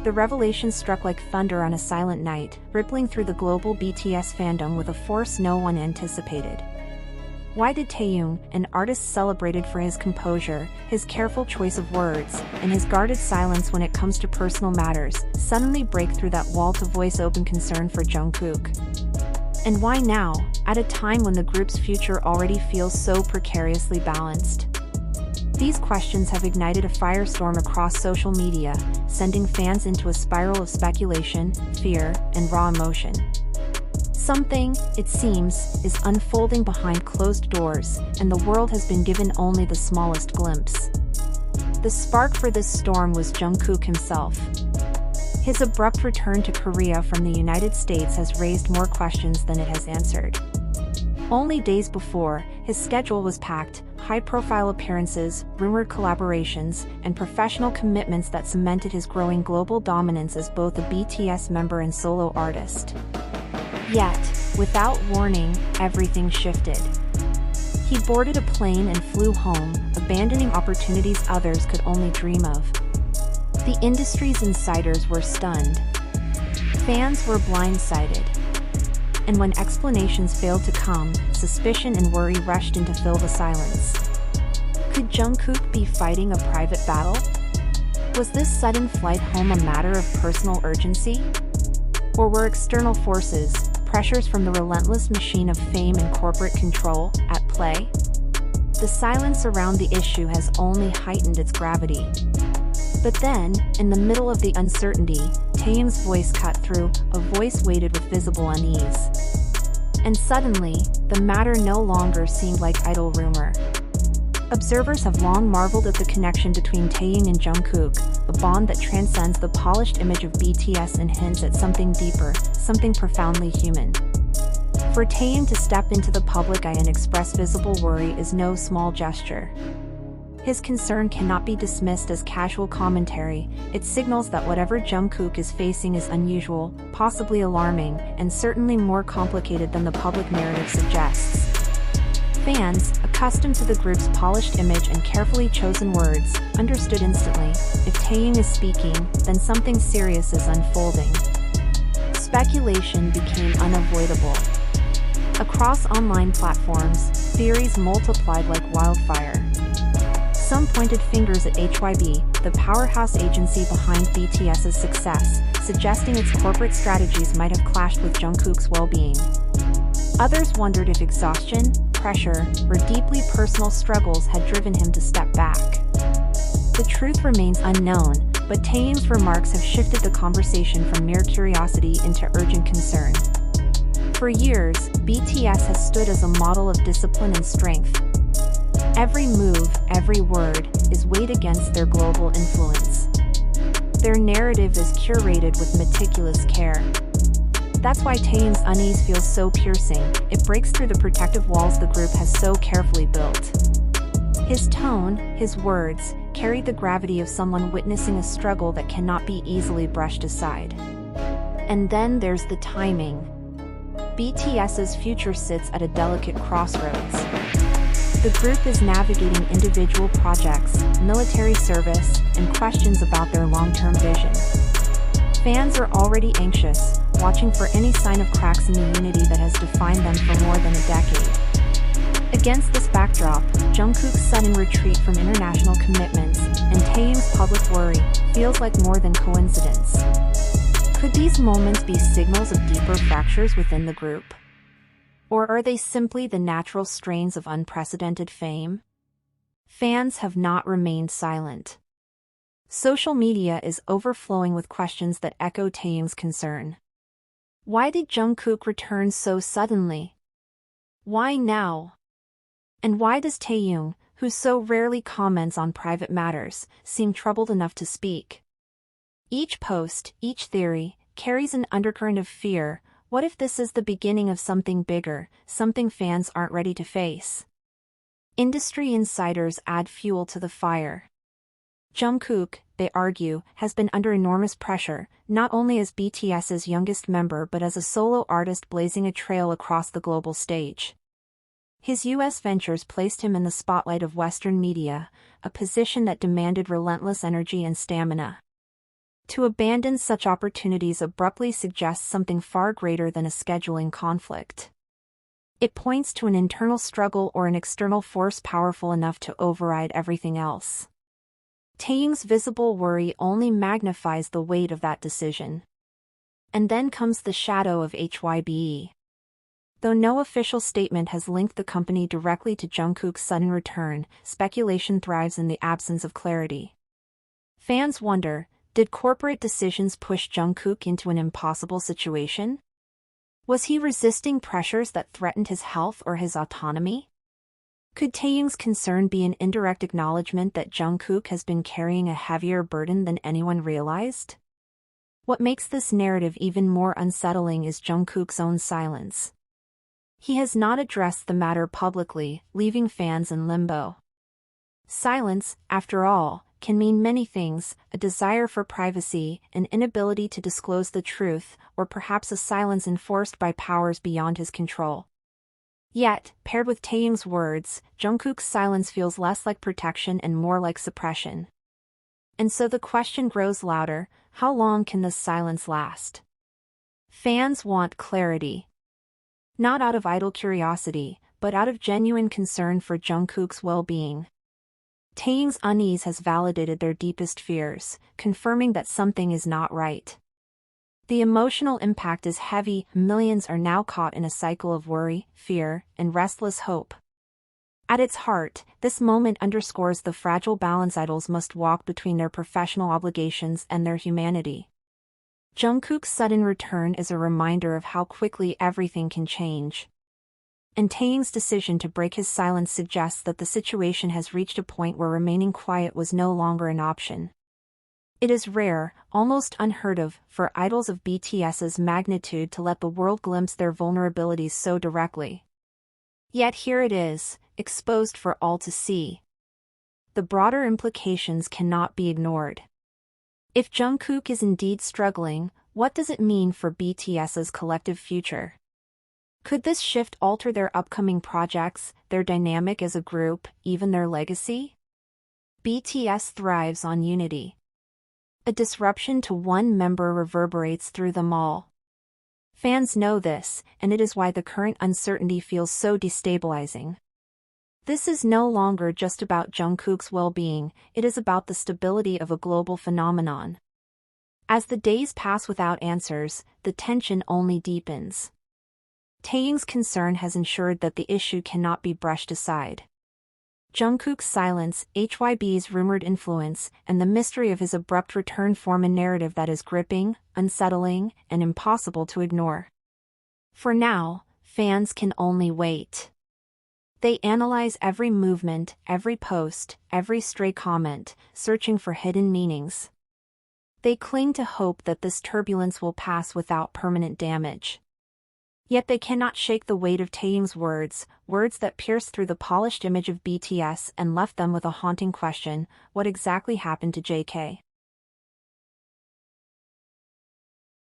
The revelation struck like thunder on a silent night, rippling through the global BTS fandom with a force no one anticipated. Why did Taehyung, an artist celebrated for his composure, his careful choice of words, and his guarded silence when it comes to personal matters, suddenly break through that wall to voice open concern for Jungkook? And why now, at a time when the group's future already feels so precariously balanced? These questions have ignited a firestorm across social media, sending fans into a spiral of speculation, fear, and raw emotion. Something, it seems, is unfolding behind closed doors, and the world has been given only the smallest glimpse. The spark for this storm was Jungkook himself. His abrupt return to Korea from the United States has raised more questions than it has answered. Only days before, his schedule was packed, high-profile appearances, rumored collaborations, and professional commitments that cemented his growing global dominance as both a BTS member and solo artist. Yet, without warning, everything shifted. He boarded a plane and flew home, abandoning opportunities others could only dream of. The industry's insiders were stunned. Fans were blindsided. And when explanations failed to come, suspicion and worry rushed in to fill the silence. Could Jungkook be fighting a private battle? Was this sudden flight home a matter of personal urgency? Or were external forces, pressures from the relentless machine of fame and corporate control, at play? The silence around the issue has only heightened its gravity. But then, in the middle of the uncertainty, Taehyung's voice cut through, a voice weighted with visible unease. And suddenly, the matter no longer seemed like idle rumor. Observers have long marveled at the connection between Taehyung and Jungkook, a bond that transcends the polished image of BTS and hints at something deeper, something profoundly human. For Taehyung to step into the public eye and express visible worry is no small gesture. His concern cannot be dismissed as casual commentary. It signals that whatever Jungkook is facing is unusual, possibly alarming, and certainly more complicated than the public narrative suggests. Fans, accustomed to the group's polished image and carefully chosen words, understood instantly: if Taehyung is speaking, then something serious is unfolding. Speculation became unavoidable. Across online platforms, theories multiplied like wildfire. Some pointed fingers at Hybe, the powerhouse agency behind BTS's success, suggesting its corporate strategies might have clashed with Jungkook's well-being. Others wondered if exhaustion, pressure, or deeply personal struggles had driven him to step back. The truth remains unknown, but Taehyung's remarks have shifted the conversation from mere curiosity into urgent concern. For years, BTS has stood as a model of discipline and strength. Every move, every word, is weighed against their global influence. Their narrative is curated with meticulous care. That's why Taehyung's unease feels so piercing. It breaks through the protective walls the group has so carefully built. His tone, his words, carry the gravity of someone witnessing a struggle that cannot be easily brushed aside. And then there's the timing. BTS's future sits at a delicate crossroads. The group is navigating individual projects, military service, and questions about their long-term vision. Fans are already anxious, watching for any sign of cracks in the unity that has defined them for more than a decade. Against this backdrop, Jungkook's sudden retreat from international commitments and Taehyung's public worry feels like more than coincidence. Could these moments be signals of deeper fractures within the group? Or are they simply the natural strains of unprecedented fame? Fans have not remained silent. Social media is overflowing with questions that echo Taehyung's concern. Why did Jungkook return so suddenly? Why now? And why does Taehyung, who so rarely comments on private matters, seem troubled enough to speak? Each post, each theory, carries an undercurrent of fear. What if this is the beginning of something bigger, something fans aren't ready to face? Industry insiders add fuel to the fire. Jungkook, they argue, has been under enormous pressure, not only as BTS's youngest member but as a solo artist blazing a trail across the global stage. His US ventures placed him in the spotlight of Western media, a position that demanded relentless energy and stamina. To abandon such opportunities abruptly suggests something far greater than a scheduling conflict. It points to an internal struggle or an external force powerful enough to override everything else. Taehyung's visible worry only magnifies the weight of that decision. And then comes the shadow of Hybe. Though no official statement has linked the company directly to Jungkook's sudden return, speculation thrives in the absence of clarity. Fans wonder, did corporate decisions push Jungkook into an impossible situation? Was he resisting pressures that threatened his health or his autonomy? Could Taehyung's concern be an indirect acknowledgement that Jungkook has been carrying a heavier burden than anyone realized? What makes this narrative even more unsettling is Jungkook's own silence. He has not addressed the matter publicly, leaving fans in limbo. Silence, after all, can mean many things: a desire for privacy, an inability to disclose the truth, or perhaps a silence enforced by powers beyond his control. Yet, paired with Taehyung's words, Jungkook's silence feels less like protection and more like suppression. And so the question grows louder: how long can this silence last? Fans want clarity. Not out of idle curiosity, but out of genuine concern for Jungkook's well-being. Taehyung's unease has validated their deepest fears, confirming that something is not right. The emotional impact is heavy. Millions are now caught in a cycle of worry, fear, and restless hope. At its heart, this moment underscores the fragile balance idols must walk between their professional obligations and their humanity. Jungkook's sudden return is a reminder of how quickly everything can change. And Taehyung's decision to break his silence suggests that the situation has reached a point where remaining quiet was no longer an option. It is rare, almost unheard of, for idols of BTS's magnitude to let the world glimpse their vulnerabilities so directly. Yet here it is, exposed for all to see. The broader implications cannot be ignored. If Jungkook is indeed struggling, what does it mean for BTS's collective future? Could this shift alter their upcoming projects, their dynamic as a group, even their legacy? BTS thrives on unity. A disruption to one member reverberates through them all. Fans know this, and it is why the current uncertainty feels so destabilizing. This is no longer just about Jungkook's well-being, it is about the stability of a global phenomenon. As the days pass without answers, the tension only deepens. Taehyung's concern has ensured that the issue cannot be brushed aside. Jungkook's silence, Hybe's rumored influence, and the mystery of his abrupt return form a narrative that is gripping, unsettling, and impossible to ignore. For now, fans can only wait. They analyze every movement, every post, every stray comment, searching for hidden meanings. They cling to hope that this turbulence will pass without permanent damage. Yet they cannot shake the weight of Taehyung's words, words that pierced through the polished image of BTS and left them with a haunting question: what exactly happened to JK?